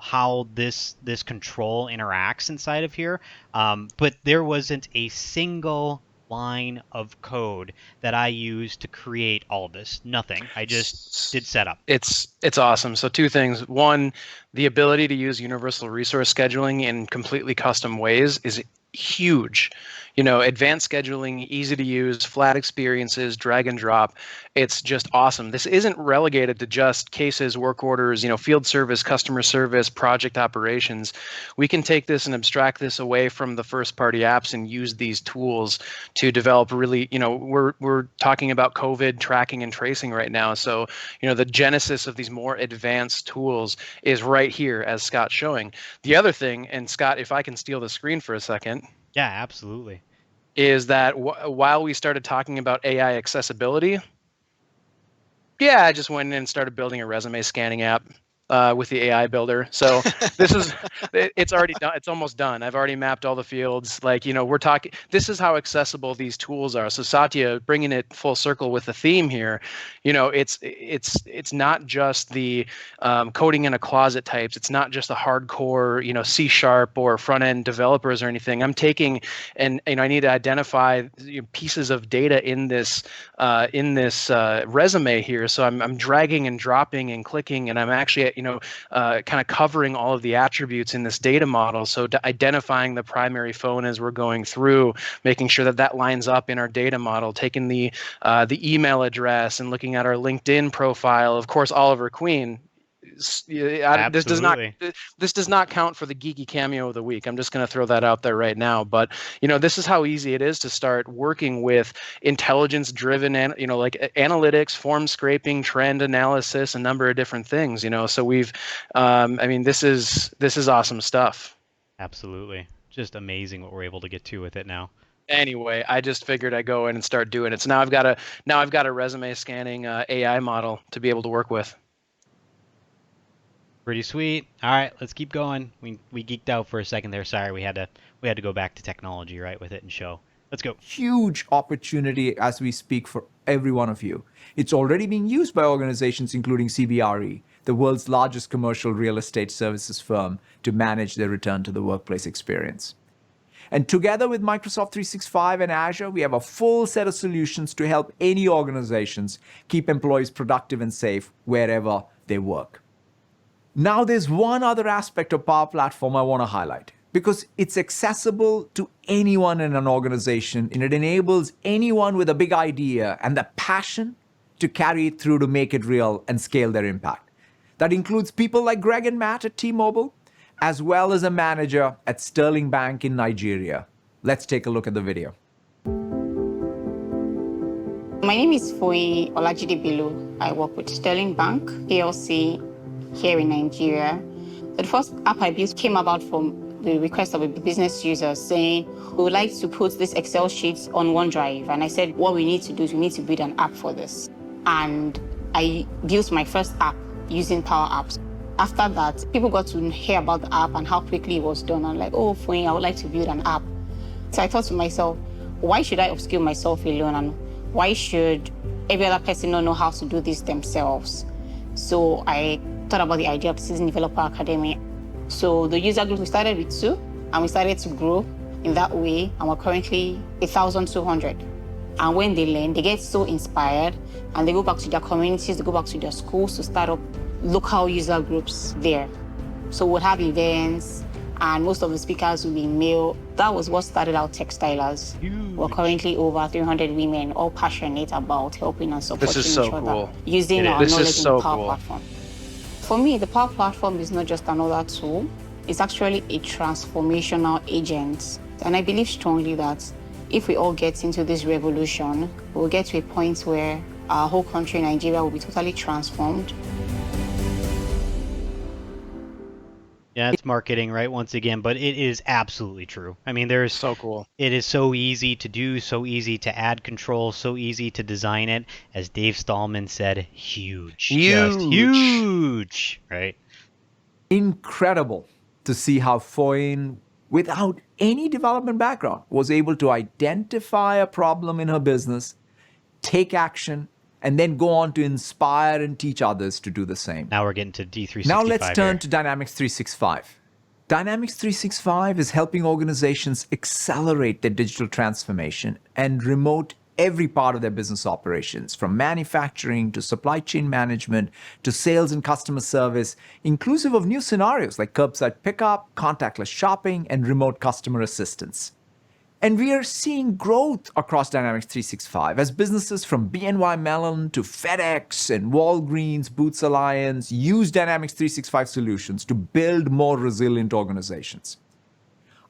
how this control interacts inside of here. But there wasn't a single line of code that I used to create all of this. Nothing. I just did setup. It's awesome. So 2 things. One, the ability to use universal resource scheduling in completely custom ways is huge. Advanced scheduling, easy to use, flat experiences, drag and drop. It's just awesome. This isn't relegated to just cases, work orders, field service, customer service, project operations. We can take this and abstract this away from the first party apps and use these tools to develop really, we're talking about COVID tracking and tracing right now. So, the genesis of these more advanced tools is right here, as Scott's showing. The other thing, and Scott, if I can steal the screen for a second. Yeah, absolutely. Is that while we started talking about AI accessibility, I just went in and started building a resume scanning app with the AI builder. So it's already done. It's almost done. I've already mapped all the fields. We're talking, this is how accessible these tools are. So Satya, bringing it full circle with the theme here, it's not just the coding in a closet types. It's not just the hardcore, C# or front end developers or anything. I'm taking, and I need to identify pieces of data in this resume here. So I'm dragging and dropping and clicking, and I'm actually kind of covering all of the attributes in this data model. So identifying the primary phone as we're going through, making sure that lines up in our data model, taking the email address and looking at our LinkedIn profile. Of course, Oliver Queen. This does not count for the geeky cameo of the week. I'm just going to throw that out there right now. But this is how easy it is to start working with intelligence-driven, like analytics, form scraping, trend analysis, a number of different things. So we've, this is awesome stuff. Absolutely, just amazing what we're able to get to with it now. Anyway, I just figured I'd go in and start doing it. So now I've got a resume scanning AI model to be able to work with. Pretty sweet. All right, let's keep going. We geeked out for a second there. Sorry, we had to go back to technology, right, with it and show. Let's go. Huge opportunity as we speak for every one of you. It's already being used by organizations including CBRE, the world's largest commercial real estate services firm, to manage their return to the workplace experience. And together with Microsoft 365 and Azure, we have a full set of solutions to help any organizations keep employees productive and safe wherever they work. Now, there's one other aspect of Power Platform I want to highlight, because it's accessible to anyone in an organization, and it enables anyone with a big idea and the passion to carry it through to make it real and scale their impact. That includes people like Greg and Matt at T-Mobile, as well as a manager at Sterling Bank in Nigeria. Let's take a look at the video. My name is Foyi Olajide Bello. I work with Sterling Bank PLC here in Nigeria. The first app I built came about from the request of a business user saying, we would like to put this Excel sheets on OneDrive. And I said, what we need to do is we need to build an app for this. And I built my first app using Power Apps. After that, people got to hear about the app and how quickly it was done. I'm like, oh, Foyi, I would like to build an app. So I thought to myself, why should I upskill myself alone and Why should every other person not know how to do this themselves? So I thought about the idea of Citizen Developer Academy. So the user group, we started with 2, and we started to grow in that way, and we're currently 1,200. And when they learn, they get so inspired, and they go back to their communities, they go back to their schools to start up local user groups there. So we'll have events, and most of the speakers will be male. That was what started out Textilers. We're currently over 300 women, all passionate about helping and supporting each other, using our knowledge in the Power Platform. For me, the Power Platform is not just another tool. It's actually a transformational agent. And I believe strongly that if we all get into this revolution, we'll get to a point where our whole country, Nigeria, will be totally transformed. Yeah, it's marketing, right? Once again, but it is absolutely true. I mean, there's so cool. It is so easy to do, so easy to add control, so easy to design it. As Dave Stallman said, huge. Just huge, right? Incredible to see how Foyne, without any development background, was able to identify a problem in her business, take action, and then go on to inspire and teach others to do the same. Now we're getting to D365. Now let's turn to Dynamics 365. Dynamics 365 is helping organizations accelerate their digital transformation and remote every part of their business operations, from manufacturing to supply chain management to sales and customer service, inclusive of new scenarios like curbside pickup, contactless shopping, and remote customer assistance. And we are seeing growth across Dynamics 365 as businesses from BNY Mellon to FedEx and Walgreens, Boots Alliance use Dynamics 365 solutions to build more resilient organizations.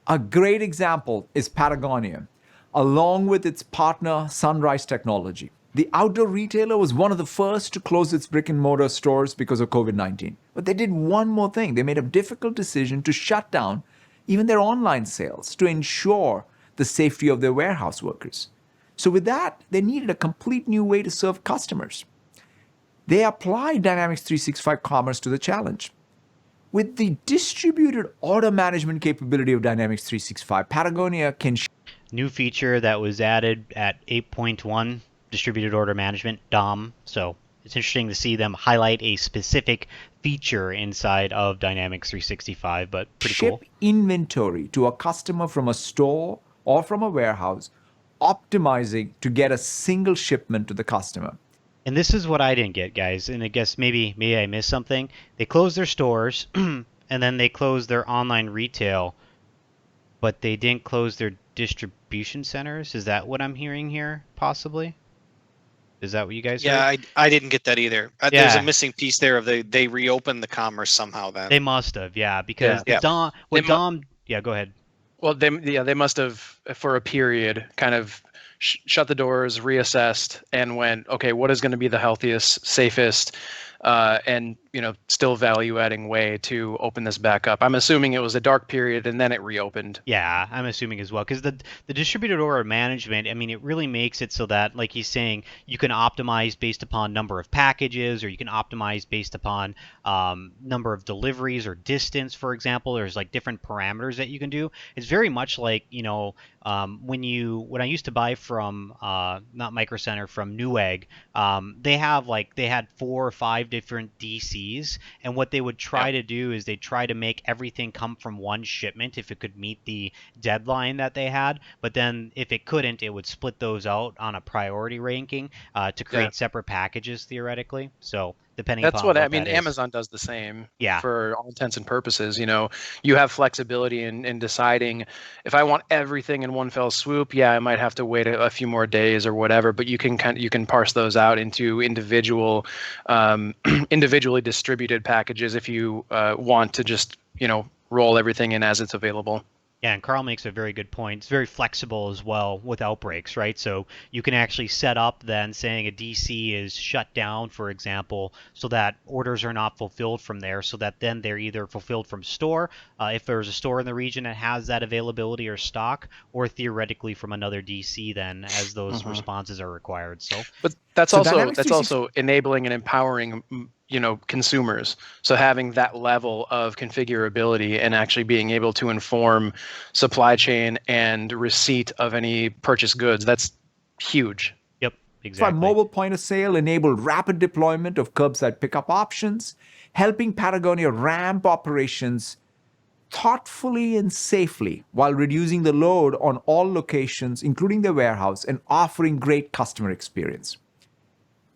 A great example is Patagonia, along with its partner Sunrise Technology. The outdoor retailer was one of the first to close its brick and mortar stores because of COVID-19. But they did one more thing. They made a difficult decision to shut down even their online sales to ensure the safety of their warehouse workers. So with that, they needed a complete new way to serve customers. They applied Dynamics 365 Commerce to the challenge. With the distributed order management capability of Dynamics 365, Patagonia can new feature that was added at 8.1, distributed order management, DOM. So it's interesting to see them highlight a specific feature inside of Dynamics 365, but pretty cool. Ship inventory to a customer from a store or from a warehouse, optimizing to get a single shipment to the customer. And this is what I didn't get, guys. And I guess maybe I missed something. They closed their stores, and then they closed their online retail, but they didn't close their distribution centers. Is that what I'm hearing here, possibly? Is that what you guys heard? I didn't get that either. There's a missing piece there of they reopened the commerce somehow then. They must have, because Dom, go ahead. Well, they must have, for a period, kind of shut the doors, reassessed, and went, okay, what is going to be the healthiest, safest, and still value-adding way to open this back up? I'm assuming it was a dark period, and then it reopened. Yeah, I'm assuming as well, because the distributed order management, I mean, it really makes it so that, like he's saying, you can optimize based upon number of packages, or you can optimize based upon number of deliveries or distance, for example. There's like different parameters that you can do. It's very much like when I used to buy from not Micro Center, from Newegg, they had 4 or 5 different DCs, and what they would try to do is they try to make everything come from one shipment if it could meet the deadline that they had. But then if it couldn't, it would split those out on a priority ranking to create separate packages theoretically. So depending That's upon what I that mean. is. Amazon does the same. Yeah. For all intents and purposes, you have flexibility in deciding if I want everything in one fell swoop. Yeah, I might have to wait a few more days or whatever. But you can parse those out into individually distributed packages if you want to just roll everything in as it's available. Yeah, and Carl makes a very good point. It's very flexible as well with outbreaks, right? So you can actually set up then saying a DC is shut down, for example, so that orders are not fulfilled from there, so that then they're either fulfilled from store, if there's a store in the region that has that availability or stock, or theoretically from another DC then as those responses are required. So, but that's also enabling and empowering consumers. So having that level of configurability and actually being able to inform supply chain and receipt of any purchased goods, that's huge. Yep. exactly. That's why mobile point of sale enabled rapid deployment of curbside pickup options, helping Patagonia ramp operations thoughtfully and safely while reducing the load on all locations, including their warehouse, and offering great customer experience.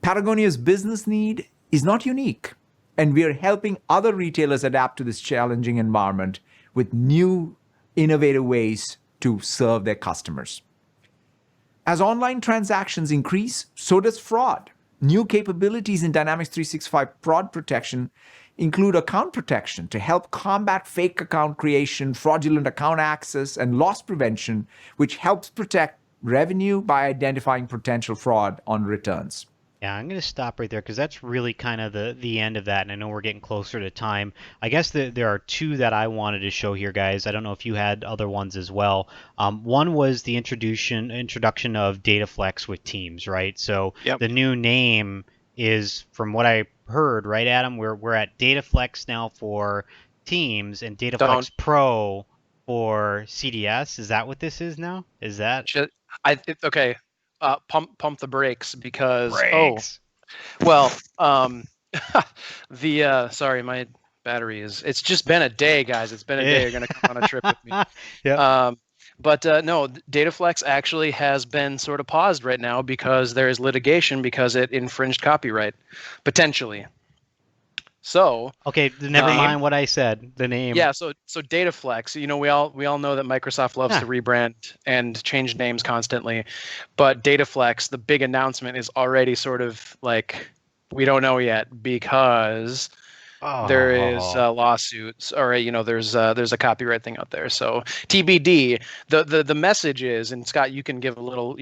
Patagonia's business need is not unique, and we are helping other retailers adapt to this challenging environment with new, innovative ways to serve their customers. As online transactions increase, so does fraud. New capabilities in Dynamics 365 fraud protection include account protection to help combat fake account creation, fraudulent account access, and loss prevention, which helps protect revenue by identifying potential fraud on returns. Yeah, I'm going to stop right there because that's really kind of the end of that, and I know we're getting closer to time. I guess there are two that I wanted to show here, guys. I don't know if you had other ones as well. One was the introduction of DataFlex with Teams, right? So the new name is, from what I heard, right, Adam? We're at DataFlex now for Teams and DataFlex Pro for CDS. Is that what this is now? Is that? Okay. Pump the brakes because sorry, my battery it's just been a day, guys. It's been a day. You're gonna come on a trip with me. But no, DataFlex actually has been sort of paused right now because there is litigation because it infringed copyright, potentially. So okay, never mind what I said. The name. Yeah, so DataFlex. You know, we all know that Microsoft loves to rebrand and change names constantly, but DataFlex, the big announcement is already sort of like we don't know yet because there is lawsuits, or there's a copyright thing out there. So TBD. The message is, and Scott, you can give a little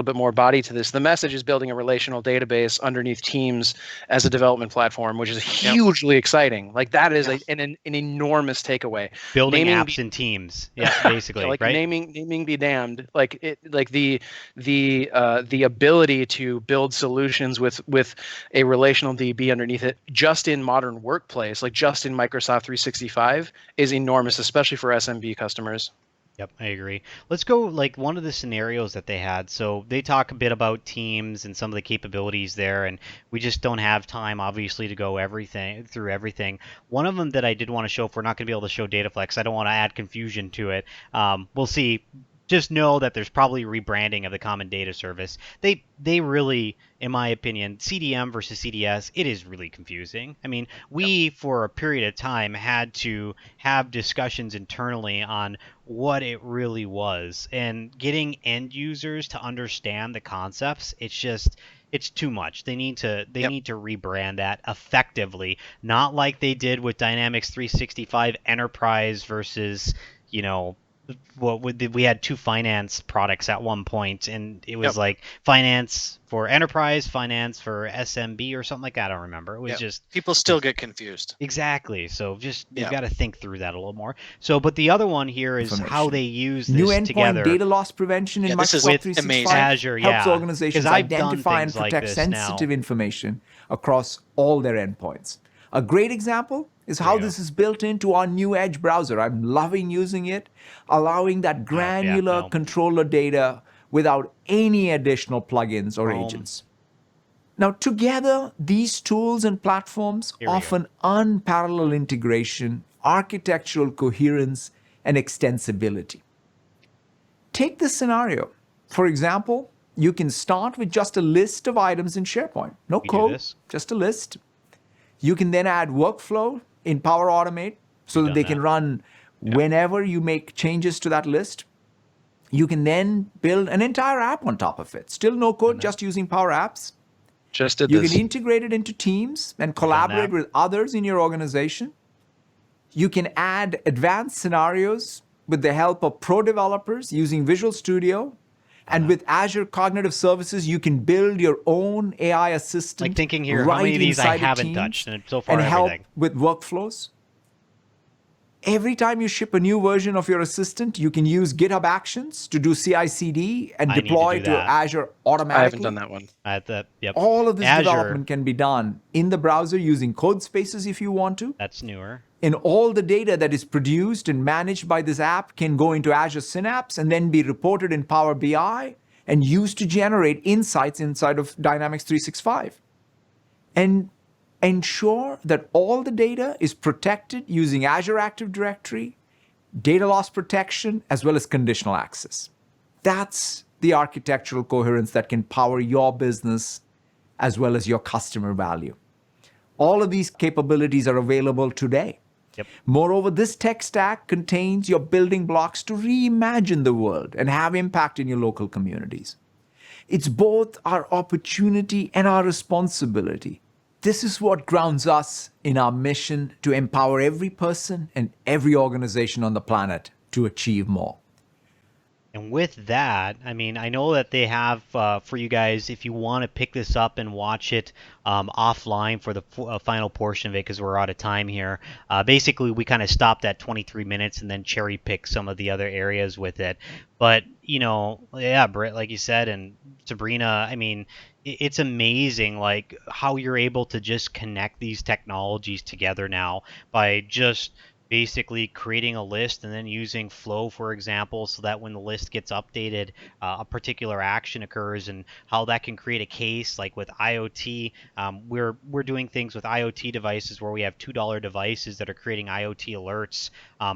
bit more body to this. The message is building a relational database underneath Teams as a development platform, which is hugely exciting. Like that is an enormous takeaway. Building apps in Teams, basically, like right? Naming be damned. Like the ability to build solutions with a relational DB underneath it, just in modern workplace, like just in Microsoft 365, is enormous, especially for SMB customers. Yep, I agree. Let's go like one of the scenarios that they had. So they talk a bit about Teams and some of the capabilities there, and we just don't have time, obviously, to go through everything. One of them that I did want to show, if we're not going to be able to show DataFlex, I don't want to add confusion to it. We'll see. Just know that there's probably rebranding of the common data service. They really, in my opinion, CDM versus CDS, it is really confusing. I mean, we for a period of time had to have discussions internally on what it really was, and getting end users to understand the concepts, it's too much. They need to rebrand that effectively, not like they did with Dynamics 365 Enterprise versus, we had two finance products at one point, and it was like finance for enterprise, finance for SMB or something like that. I don't remember. It was just people still get confused. Exactly. So you've got to think through that a little more. So, but the other one here is how they use this new endpoint together. Data loss prevention in Microsoft 365 Azure, helps organizations identify and protect sensitive information across all their endpoints. A great example is how this is built into our new Edge browser. I'm loving using it, allowing that granular controller data without any additional plugins or agents. Now, together, these tools and platforms offer unparalleled integration, architectural coherence, and extensibility. Take this scenario. For example, you can start with just a list of items in SharePoint. No code, just a list. You can then add workflow in Power Automate so that they can run whenever you make changes to that list. You can then build an entire app on top of it. Still no code, just using Power Apps. You can integrate it into Teams and collaborate with others in your organization. You can add advanced scenarios with the help of pro developers using Visual Studio. And with Azure Cognitive Services, you can build your own AI assistant. Like thinking here, how many of these I haven't touched, and so far help with workflows. Every time you ship a new version of your assistant, you can use GitHub Actions to do CI/CD and deploy to Azure automatically. I haven't done that one. All of this development can be done in the browser using code spaces if you want to. That's newer. And all the data that is produced and managed by this app can go into Azure Synapse and then be reported in Power BI and used to generate insights inside of Dynamics 365. And ensure that all the data is protected using Azure Active Directory, data loss protection, as well as conditional access. That's the architectural coherence that can power your business as well as your customer value. All of these capabilities are available today. Yep. Moreover, this tech stack contains your building blocks to reimagine the world and have impact in your local communities. It's both our opportunity and our responsibility. This is what grounds us in our mission to empower every person and every organization on the planet to achieve more. And with that, I mean, I know that they have for you guys, if you want to pick this up and watch it offline for the final portion of it, because we're out of time here. Basically, we kind of stopped at 23 minutes and then cherry picked some of the other areas with it. But, you know, yeah, Britt, like you said, and Sabrina, I mean, it's amazing, like, how you're able to just connect these technologies together now by just basically creating a list and then using Flow, for example, so that when the list gets updated, a particular action occurs, and how that can create a case. Like with IoT, we're doing things with IoT devices where we have $2 devices that are creating IoT alerts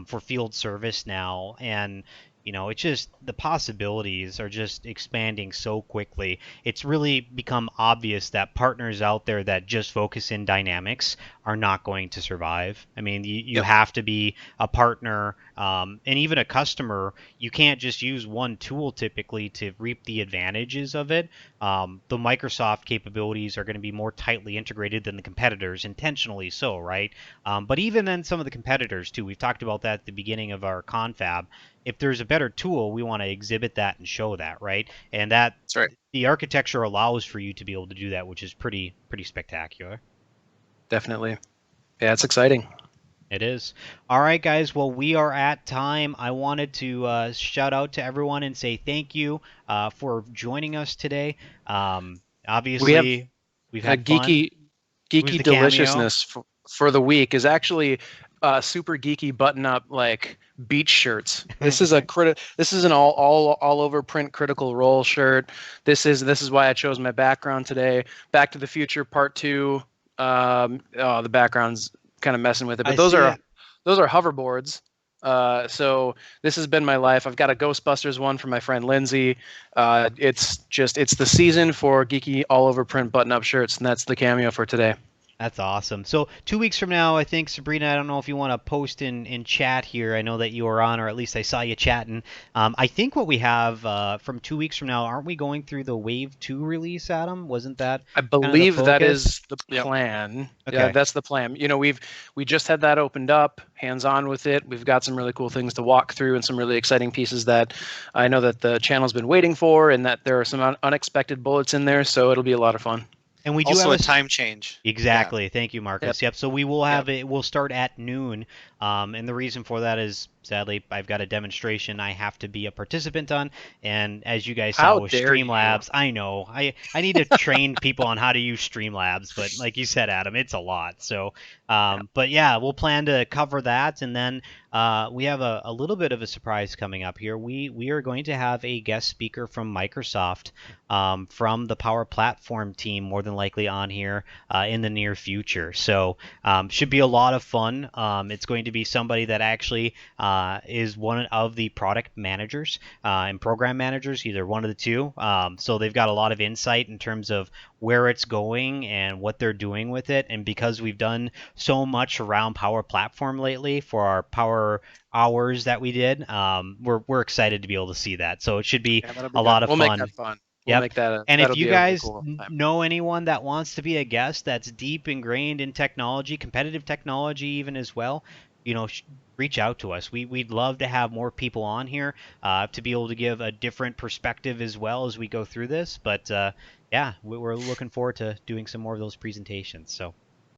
for field service now. And you know, it's just the possibilities are just expanding so quickly. It's really become obvious that partners out there that just focus in Dynamics are not going to survive. I mean, you have to be a partner and even a customer. You can't just use one tool typically to reap the advantages of it. The Microsoft capabilities are going to be more tightly integrated than the competitors, intentionally so, right? But even then, some of the competitors too. We've talked about that at the beginning of our confab. If there's a better tool, we want to exhibit that and show that, right? And that's right. The architecture allows for you to be able to do that, which is pretty spectacular. Definitely. Yeah, it's exciting. It is. All right, guys. Well, we are at time. I wanted to shout out to everyone and say thank you for joining us today. Obviously, we've had geeky fun. Who's the cameo? Deliciousness for the week is actually super geeky button-up like beach shirts. This is this is an all over print Critical Role shirt. This is why I chose my background today. Back to the Future Part 2. The background's kind of messing with it, but those are hoverboards. So this has been my life. I've got a Ghostbusters one from my friend Lindsay. It's the season for geeky all over print button-up shirts, and that's the cameo for today. That's awesome. So 2 weeks from now, I think, Sabrina, I don't know if you want to post in chat here. I know that you were on, or at least I saw you chatting. I think what we have from 2 weeks from now, aren't we going through the Wave 2 release, Adam? Wasn't that I believe kind of that is the plan. Okay. Yeah, that's the plan. You know, we just had that opened up, hands-on with it. We've got some really cool things to walk through and some really exciting pieces that I know that the channel's been waiting for, and that there are some unexpected bullets in there, so it'll be a lot of fun. And we do also have a time change. Exactly. Yeah. Thank you, Marcus. Yep. So we will have it. We'll start at noon. And the reason for that is, sadly, I've got a demonstration I have to be a participant on. And as you guys saw with Streamlabs, I know I need to train people on how to use Streamlabs. But like you said, Adam, it's a lot. So, but yeah, we'll plan to cover that. And then we have a little bit of a surprise coming up here. We are going to have a guest speaker from Microsoft, from the Power Platform team, more than likely on here in the near future. So should be a lot of fun. It's going to be somebody that actually is one of the product managers and program managers, either one of the two. So they've got a lot of insight in terms of where it's going and what they're doing with it. And because we've done so much around Power Platform lately for our Power Hours that we did, we're excited to be able to see that. So it should be a lot of fun. We'll make that fun. We'll make that and if you guys know anyone that wants to be a guest that's deep ingrained in technology, competitive technology even as well, you know, reach out to us. We'd love to have more people on here to be able to give a different perspective as well as we go through this. But yeah, we're looking forward to doing some more of those presentations. So